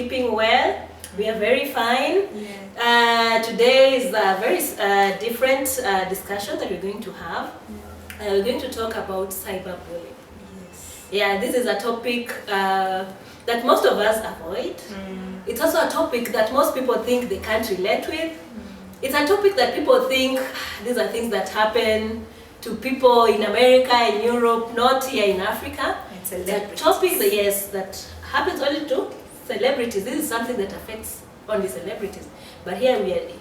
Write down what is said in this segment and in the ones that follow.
keeping well. We are very fine. Yeah. Today is a very different discussion that we're going to have. We're going to talk about cyberbullying. Yes. Yeah, this is a topic that most of us avoid. It's also a topic that most people think they can't relate with. It's a topic that people think these are things that happen to people in America, in Europe, not here in Africa. It's a topic that, yes, that happens only to celebrities. This is something that affects only celebrities. But here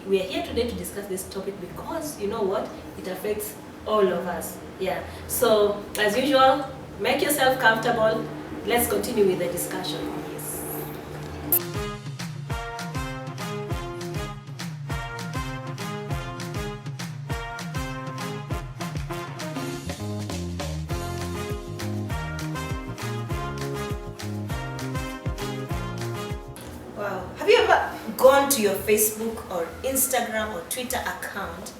we are here today to discuss this topic because you know what? It affects all of us. Yeah. So as usual, make yourself comfortable. Let's continue with the discussion. Yes. Wow. Have you ever gone to your Facebook or Instagram or Twitter account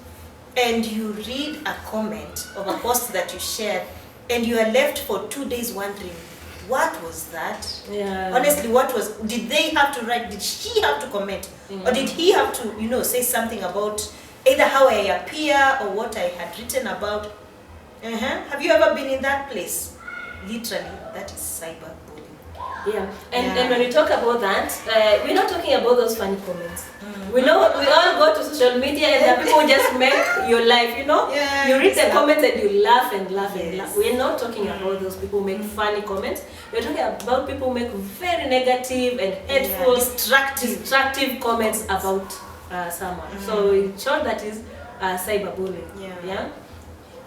and you read a comment of a post that you shared and you are left for 2 days wondering, what was that? Yeah. Honestly, did they have to write, did she have to comment? Or did he have to, say something about either how I appear or what I had written about? Have you ever been in that place? Literally, that is cyberbullying. Yeah, and when we talk about that, we're not talking about those funny comments. We know we all go to social media and there are people who just make your life, Yeah, you read the exactly. comments and you laugh and laugh and Yes. laugh. We're not talking about those people who make funny comments. We're talking about people who make very negative and hateful, destructive comments about someone. So in short, that is cyberbullying. Yeah.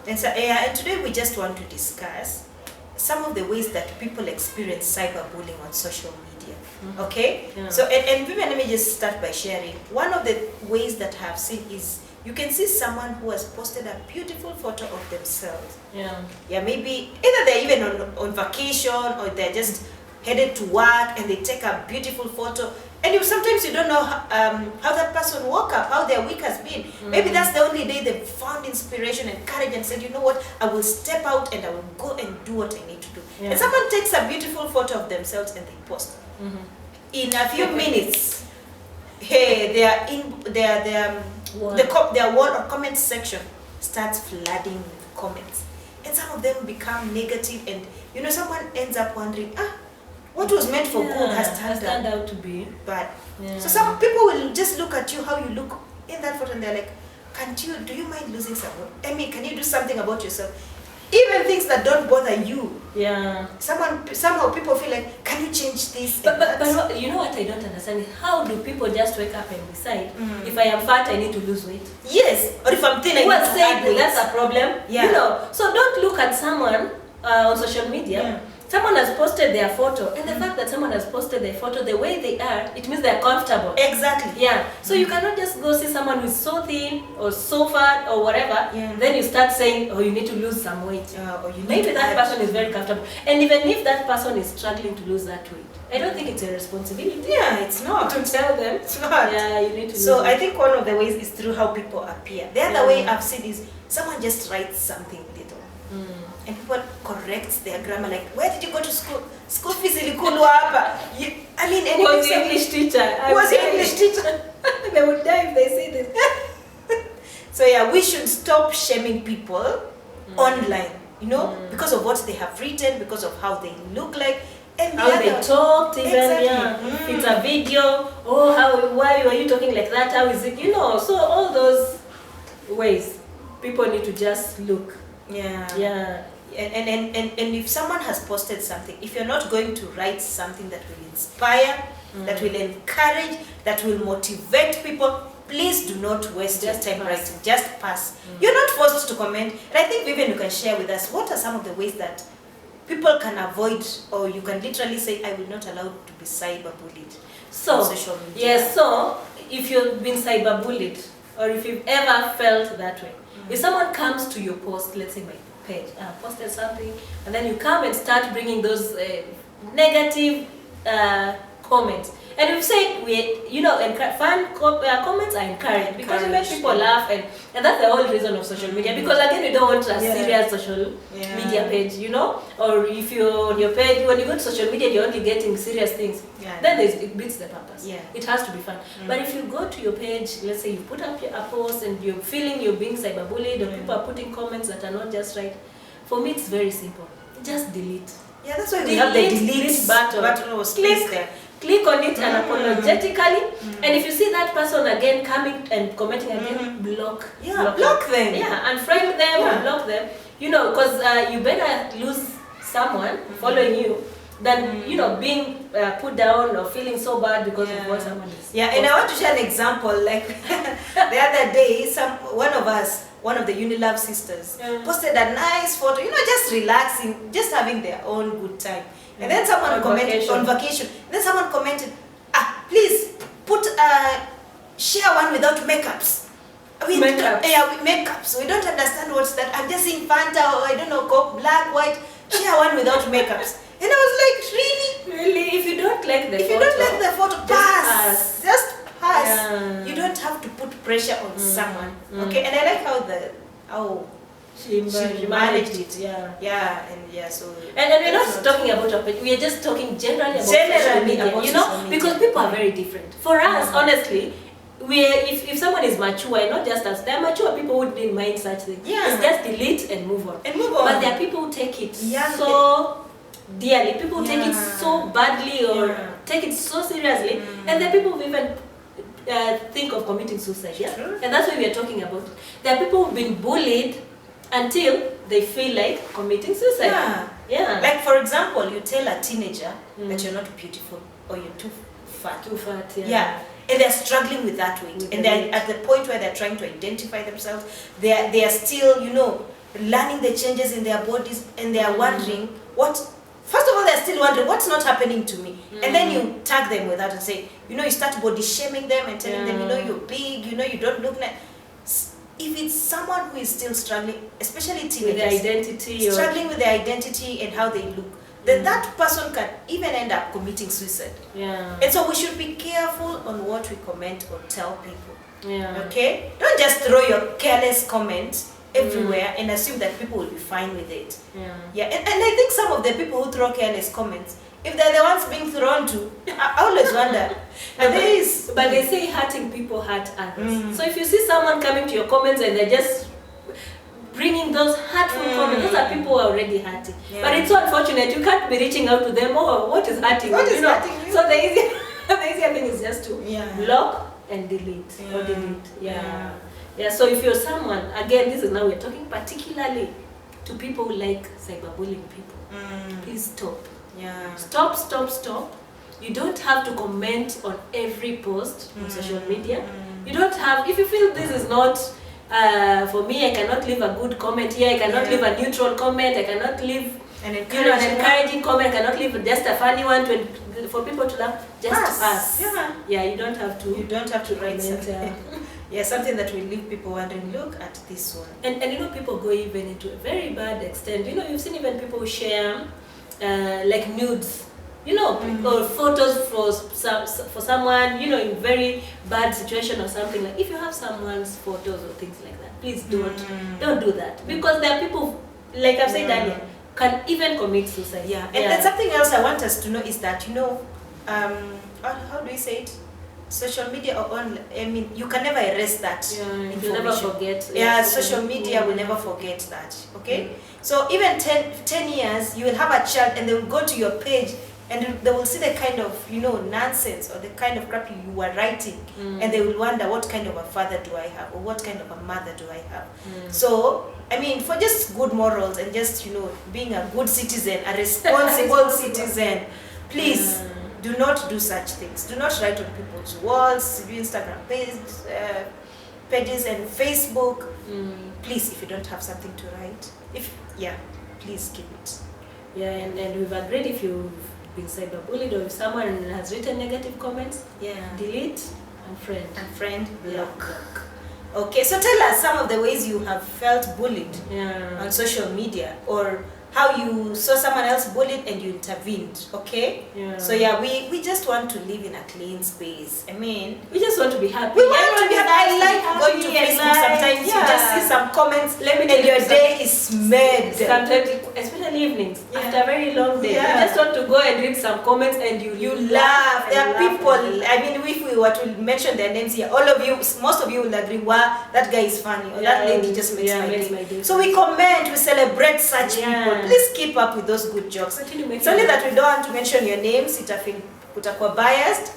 And so, and today we just want to discuss some of the ways that people experience cyberbullying on social media. Okay? Yeah. So, and Vivian, let me just start by sharing. One of the ways that I have seen is you can see someone who has posted a beautiful photo of themselves. Yeah, maybe either they're even on vacation or they're just headed to work and they take a beautiful photo. And sometimes you don't know how that person woke up, how their week has been. Maybe that's the only day they found inspiration and courage and said, you know what, I will step out and I will go and do what I need to do. Yeah. And someone takes a beautiful photo of themselves and they post. In a few minutes, hey, their wall or comment section starts flooding with comments. And some of them become negative and someone ends up wondering, what was meant for good has turned out to be bad. Yeah. So some people will just look at you, how you look in that photo, and they're like, do you mind losing someone? I mean, can you do something about yourself? Even things that don't bother you. Yeah. Somehow people feel like, can you change this? But you know what I don't understand is how do people just wake up and decide if I am fat I need to lose weight? Yes. Or if I'm thin I Who need has to said add weight. that's a problem? Yeah. So don't look at someone on social media. Yeah. Someone has posted their photo, and the fact that someone has posted their photo the way they are, it means they're comfortable. Exactly. Yeah. So you cannot just go see someone who's so thin or so fat or whatever, Yeah. then you start saying, oh, you need to lose some weight. Or you need Maybe to that add- person is very comfortable. And even if that person is struggling to lose that weight, I don't think it's a responsibility Yeah, it's not. to tell them. It's not. Yeah, you need to So lose I it. think one of the ways is through how people appear. The other way I've seen is someone just writes something little. And people correct their grammar, like, where did you go to school? School fees ilikulwa hapa. I mean, Who was the English teacher? Who was the English teacher? They would die if they see this. So yeah, we should stop shaming people online, because of what they have written, because of how they look like, and How they talked, even, Exactly. yeah. It's a video. Oh, why are you talking like that? How is it? So all those ways, people need to just look. Yeah. Yeah. And if someone has posted something, if you're not going to write something that will inspire, that will encourage, that will motivate people, please do not waste your time writing. Just pass. You're not forced to comment. And I think Vivian, you can share with us what are some of the ways that people can avoid, or you can literally say, I will not allow to be cyberbullied So, on social media. yes, so if you've been cyberbullied, or if you've ever felt that way, if someone comes to your post, let's say my page, posted something, and then you come and start bringing those negative comments, And we've said comments are encouraged because we make people laugh, and that's the whole reason of social media. Because again, we don't want a serious social media page, or if you're on your page, when you go to social media, you're only getting serious things. Then it beats the purpose. It has to be fun. But if you go to your page, let's say you put up a post and you're feeling you're being cyberbullied, or people are putting comments that are not just right, for me it's very simple. Just delete. Yeah, that's why we have the delete button was placed there. Click on it unapologetically, and if you see that person again coming and commenting again, block them. Unfriend them or block them. Because you better lose someone following you than being put down or feeling so bad because of what someone is. And I want to share an example. Like the other day, one of the Unilove sisters posted a nice photo, just relaxing, just having their own good time. And then someone commented on vacation. Then someone commented, please put share one without makeups. With makeups. We don't understand what's that. I'm just seeing Fanta, or I don't know, Coke, black, white. Share one without makeups. And I was like, really? If you don't like the photo, pass. Just pass. You don't have to put pressure on someone. Okay? And I like how she managed it. So and we're not talking about our page, we are just talking generally about social media, because people are very different. For us, honestly, if someone is mature, not just us, there are mature people who didn't mind such things. It's just delete and move on. But there are people who take it so dearly, people who take it so badly or take it so seriously, and there are people who even think of committing suicide. And that's what we are talking about. There are people who've been bullied until they feel like committing suicide. Like, for example, you tell a teenager that you're not beautiful or you're too fat. And they're struggling with that weight. And they're at the point where they're trying to identify themselves. They are still, learning the changes in their bodies, and they are wondering first of all, they're still wondering what's not happening to me. And then you tag them with that and say, you start body shaming them and telling them, you're big, you don't look nice. If it's someone who is still struggling, especially teenagers, with their identity, struggling with their identity and how they look, then that person can even end up committing suicide. And so we should be careful on what we comment or tell people. Okay? Don't just throw your careless comments everywhere and assume that people will be fine with it. And I think some of the people who throw careless comments, if they're the ones being thrown to, I always wonder. But they say hurting people hurt others. So if you see someone coming to your comments and they're just bringing those hurtful comments, those are people who are already hurting. But it's so unfortunate, you can't be reaching out to them, what is hurting you? So the easier thing is just to block and delete. So if you're someone, again, now we're talking particularly to people who like cyberbullying people. Please stop. Stop. You don't have to comment on every post on social media. You don't have, if you feel this is not for me, I cannot leave a good comment here, I cannot leave a neutral comment, I cannot leave an encouraging comment, I cannot leave just a funny one for people to laugh. Just pass. You don't have to. You don't have to write something. Something that will leave people wondering, look at this one. And people go even into a very bad extent. You've seen even people who share like nudes, or photos for someone, in very bad situation or something. Like, if you have someone's photos or things like that, please don't do that, because there are people, like I've said earlier, can even commit suicide. And something else I want us to know is that, how do we say it? Social media or online, you can never erase that information. You'll never forget. Social media will never forget that. Okay? So even 10 years, you will have a child and they will go to your page and they will see the kind of, nonsense or the kind of crap you were writing, and they will wonder, what kind of a father do I have, or what kind of a mother do I have? So, for just good morals and just, being a good citizen, a responsible citizen, please, do not do such things. Do not write on people's walls, Instagram pages and Facebook. Please, if you don't have something to write, please keep it. And we've agreed, if you've been cyberbullied or if someone has written negative comments, delete and friend. Block. Okay, so tell us some of the ways you have felt bullied on social media, or how you saw someone else bullied and you intervened, okay? Yeah. So yeah, we just want to live in a clean space. I mean, we just want to be happy. we want to be happy. I like going to Facebook sometimes. You just see some comments and your day is made. Sometimes, especially evenings, after a very long day, Yeah. you just want to go and read some comments and you laugh. There are people, and I mean, if we were to mention their names here, all of you, most of you will agree, wow, that guy is funny, or that lady just makes my day. So we comment, we celebrate such people. Please keep up with those good jokes. It's only that we don't want to mention your names, kutakuwa biased,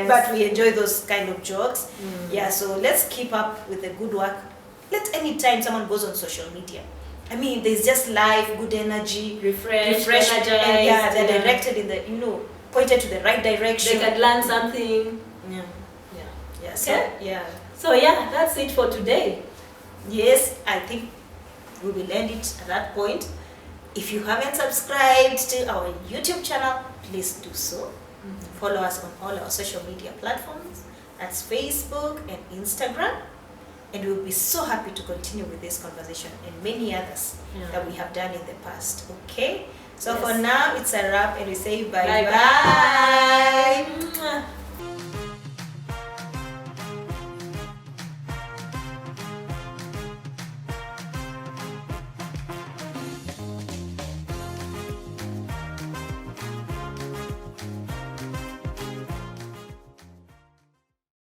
but we enjoy those kind of jokes. Yeah, so let's keep up with the good work. Let any time someone goes on social media, I mean, there's just life, good energy, refresh, and they're directed in the, pointed to the right direction. They can learn something. So yeah, that's it for today. Yes, I think we will end it at that point. If you haven't subscribed to our YouTube channel, please do so. Follow us on all our social media platforms. That's Facebook and Instagram. And we'll be so happy to continue with this conversation and many others that we have done in the past. Okay? So for now, it's a wrap and we say bye-bye.